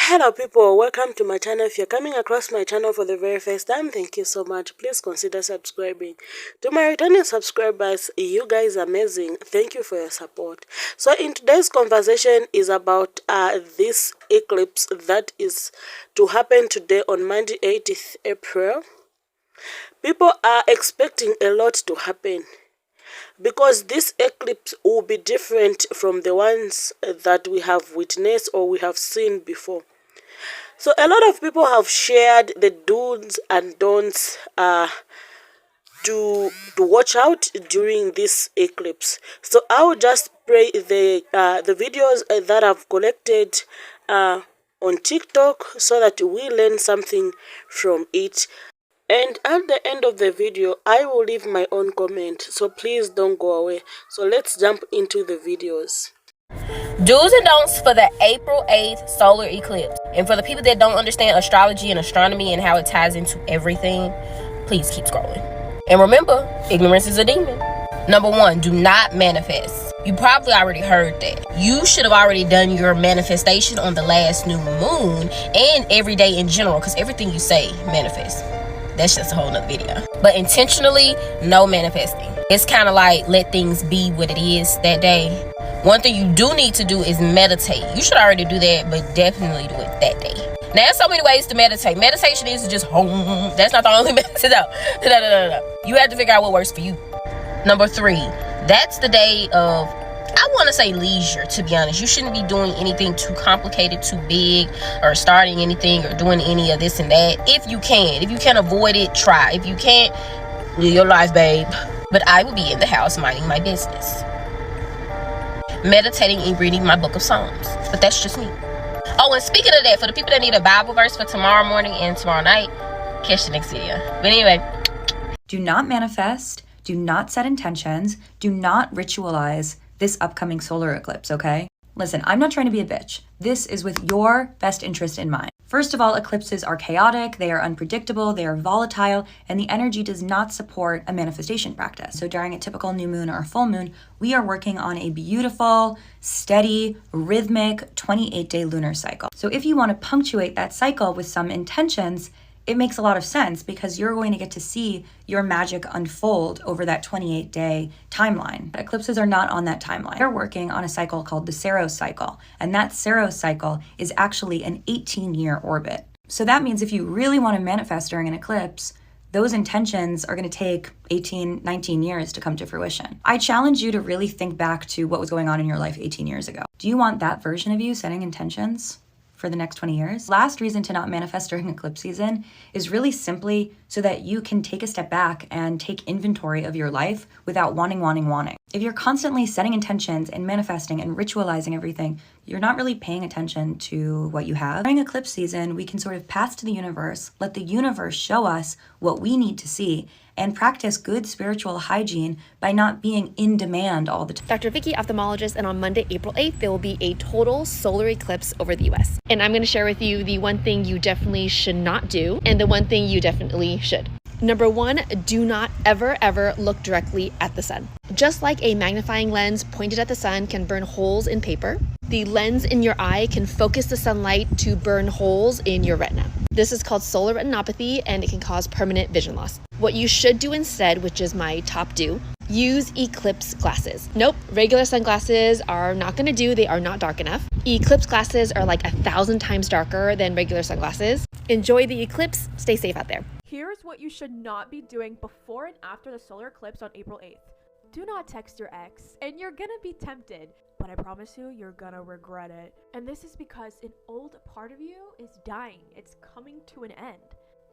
Hello people, welcome to my channel. If you're coming across my channel for the very first time, thank you so much. Please consider subscribing. To my returning subscribers, you guys are amazing. Thank you for your support. So in today's conversation is about this eclipse that is to happen today on Monday 18th April. People are expecting a lot to happen, because this eclipse will be different from the ones that we have witnessed or we have seen before. So a lot of people have shared the do's and don'ts to watch out during this eclipse. So I will just play the videos that I've collected on TikTok so that we learn something from it. And at the end of the video, I will leave my own comment, so please don't go away. So let's jump into the videos. Do's and don'ts for the April 8th solar eclipse. And for the people that don't understand astrology and astronomy and how it ties into everything, please keep scrolling. And remember, ignorance is a demon. Number 1, do not manifest. You probably already heard that. You should have already done your manifestation on the last new moon and every day in general, because everything you say manifests. That's just a whole nother video. But intentionally, no manifesting. It's kind of like let things be what it is that day. One thing you do need to do is meditate. You should already do that, but definitely do it that day. Now, there's so many ways to meditate. Meditation is just home. That's not the only method. No. You have to figure out what works for you. Number 3, that's the day of, I want to say, leisure, to be honest. You shouldn't be doing anything too complicated, too big, or starting anything or doing any of this and that. If you can avoid it, try. If you can't, live your life, babe. But I will be in the house minding my business, meditating and reading my book of Psalms. But that's just me. Oh, and speaking of that, for the people that need a Bible verse for tomorrow morning and tomorrow night, catch the next video. But anyway. Do not manifest. Do not set intentions. Do not ritualize this upcoming solar eclipse, okay? Listen, I'm not trying to be a bitch. This is with your best interest in mind. First of all, eclipses are chaotic, they are unpredictable, they are volatile, and the energy does not support a manifestation practice. So during a typical new moon or full moon, we are working on a beautiful, steady, rhythmic 28-day lunar cycle. So if you want to punctuate that cycle with some intentions, it makes a lot of sense, because you're going to get to see your magic unfold over that 28-day timeline. Eclipses are not on that timeline. They're working on a cycle called the Saros cycle, and that Saros cycle is actually an 18-year orbit. So that means if you really want to manifest during an eclipse, those intentions are going to take 18, 19 years to come to fruition. I challenge you to really think back to what was going on in your life 18 years ago. Do you want that version of you setting intentions for the next 20 years? Last reason to not manifest during eclipse season is really simply so that you can take a step back and take inventory of your life without wanting. If you're constantly setting intentions and manifesting and ritualizing everything, you're not really paying attention to what you have. During eclipse season, we can sort of pass to the universe, let the universe show us what we need to see, and practice good spiritual hygiene by not being in demand all the time. Dr. Vicky, ophthalmologist, and on Monday, April 8th, there will be a total solar eclipse over the US. And I'm going to share with you the one thing you definitely should not do and the one thing you definitely should. Number 1, do not ever look directly at the sun. Just like a magnifying lens pointed at the sun can burn holes in paper, the lens in your eye can focus the sunlight to burn holes in your retina. This is called solar retinopathy, and it can cause permanent vision loss. What you should do instead, which is my top do, use eclipse glasses. Nope, regular sunglasses are not going to do. They are not dark enough. Eclipse glasses are like 1,000 times darker than regular sunglasses. Enjoy the eclipse. Stay safe out there. Here's what you should not be doing before and after the solar eclipse on April 8th. Do not text your ex, and you're gonna be tempted, but I promise you're gonna regret it. And this is because an old part of you is dying. It's coming to an end.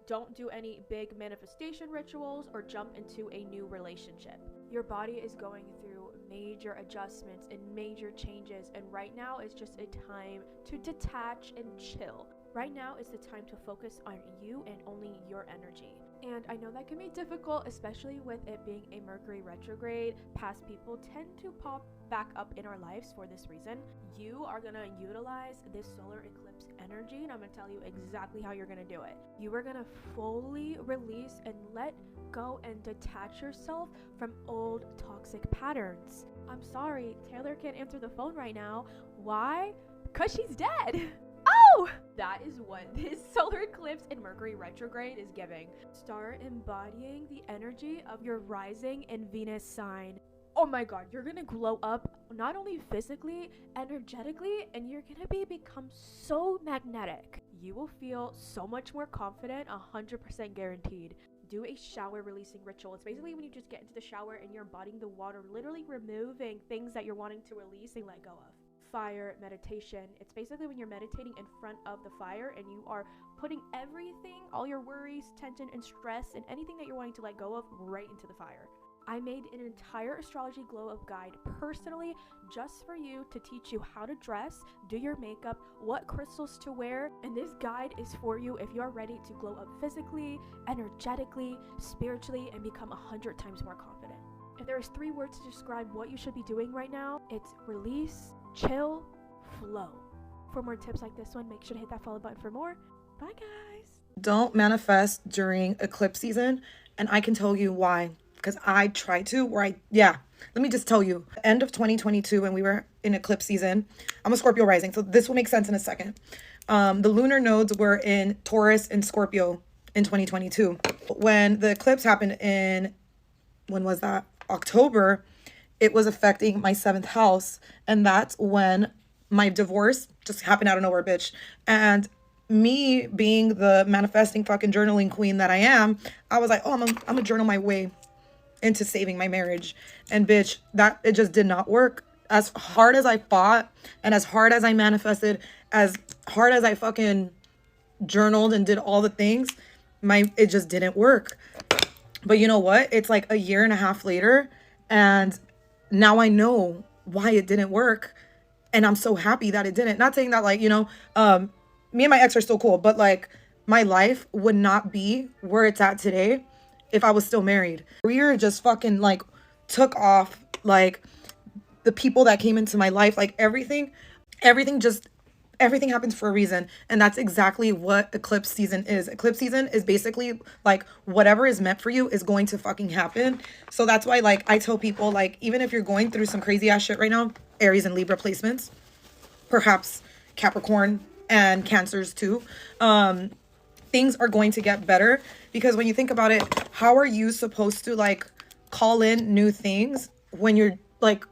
Don't do any big manifestation rituals or jump into a new relationship. Your body is going through major adjustments and major changes, and right now is just a time to detach and chill. Right now is the time to focus on you and only your energy. And I know that can be difficult, especially with it being a Mercury retrograde. Past people tend to pop back up in our lives for this reason. You are going to utilize this solar eclipse energy, and I'm going to tell you exactly how you're going to do it. You are going to fully release and let go and detach yourself from old toxic patterns. I'm sorry, Taylor can't answer the phone right now. Why? Because she's dead. Oh! Woo! That is what this solar eclipse in Mercury retrograde is giving. Start embodying the energy of your rising and Venus sign. Oh my god, you're gonna glow up not only physically, energetically, and you're gonna become so magnetic. You will feel so much more confident, 100% guaranteed. Do a shower releasing ritual. It's basically when you just get into the shower and you're embodying the water, literally removing things that you're wanting to release and let go of. Fire meditation. It's basically when you're meditating in front of the fire and you are putting everything, all your worries, tension, and stress, and anything that you're wanting to let go of right into the fire. I made an entire astrology glow up guide personally just for you to teach you how to dress, do your makeup, what crystals to wear, and this guide is for you if you're ready to glow up physically, energetically, spiritually, and become 100 times more confident. If there's 3 words to describe what you should be doing right now, it's release, chill, flow. For more tips like this one, make sure to hit that follow button for more. Bye guys. Don't manifest during eclipse season, and I can tell you why. Because I tried to, let me just tell you. End of 2022, when we were in eclipse season, I'm a Scorpio rising, so this will make sense in a second. The lunar nodes were in Taurus and Scorpio in 2022. When the eclipse happened when was that? October, it was affecting my 7th house, and that's when my divorce just happened out of nowhere, bitch. And me being the manifesting fucking journaling queen that I am, I was like, oh, I'm gonna journal my way into saving my marriage. And bitch, that it just did not work. As hard as I fought and as hard as I manifested, as hard as I fucking journaled and did all the things, it just didn't work. But you know what? It's like a year and a half later, and now I know why it didn't work, and I'm so happy that it didn't. Not saying that, like, me and my ex are still cool, but like my life would not be where it's at today if I was still married. Career just fucking like took off. Like the people that came into my life, like everything happens for a reason. And that's exactly what eclipse season is. Eclipse season is basically like whatever is meant for you is going to fucking happen. So that's why, like, I tell people, like, even if you're going through some crazy ass shit right now, Aries and Libra placements, perhaps Capricorn and Cancers too, things are going to get better. Because when you think about it, how are you supposed to like call in new things when you're like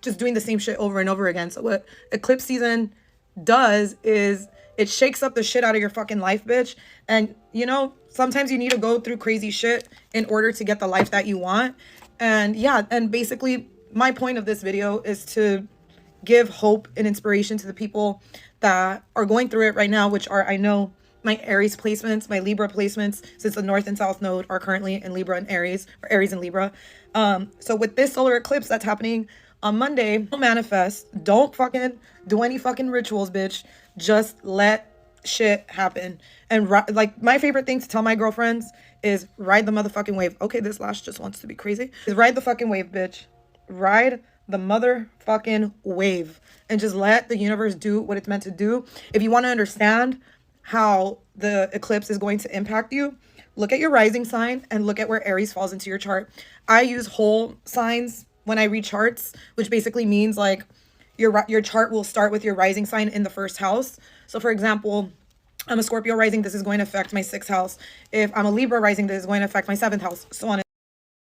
just doing the same shit over and over again? So what eclipse season does is it shakes up the shit out of your fucking life, bitch. And sometimes you need to go through crazy shit in order to get the life that you want. And yeah, and basically my point of this video is to give hope and inspiration to the people that are going through it right now, which are, I know, my Aries placements, my Libra placements, since the North and South node are currently in Libra and Aries, or Aries and Libra. So with this solar eclipse that's happening on Monday, don't manifest. Don't fucking do any fucking rituals, bitch. Just let shit happen. And like my favorite thing to tell my girlfriends is ride the motherfucking wave. Okay, this lash just wants to be crazy. Is ride the fucking wave, bitch. Ride the motherfucking wave. And just let the universe do what it's meant to do. If you want to understand how the eclipse is going to impact you, look at your rising sign and look at where Aries falls into your chart. I use whole signs when I read charts, which basically means like your chart will start with your rising sign in the 1st house. So for example, I'm a Scorpio rising, this is going to affect my 6th house. If I'm a Libra rising, this is going to affect my 7th house, so on.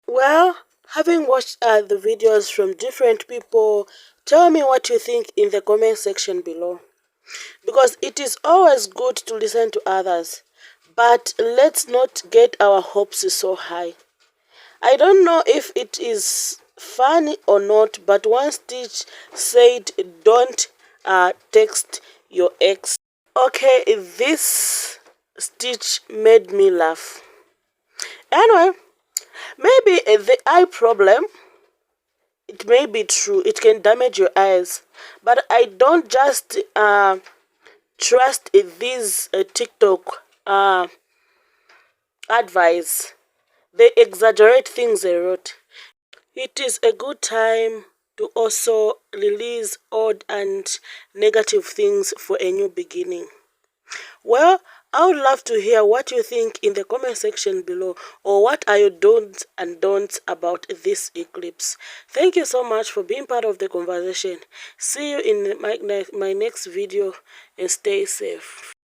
Well, having watched the videos from different people, tell me what you think in the comment section below. Because it is always good to listen to others, but let's not get our hopes so high. I don't know if it is funny or not, but one Stitch said, don't text your ex. Okay, this Stitch made me laugh. Anyway, maybe the eye problem, it may be true, it can damage your eyes, but I don't just trust these TikTok advice. They exaggerate things they wrote. It is a good time to also release odd and negative things for a new beginning. Well, I would love to hear what you think in the comment section below, or what are your do's and don'ts about this eclipse. Thank you so much for being part of the conversation. See you in my next video, and stay safe.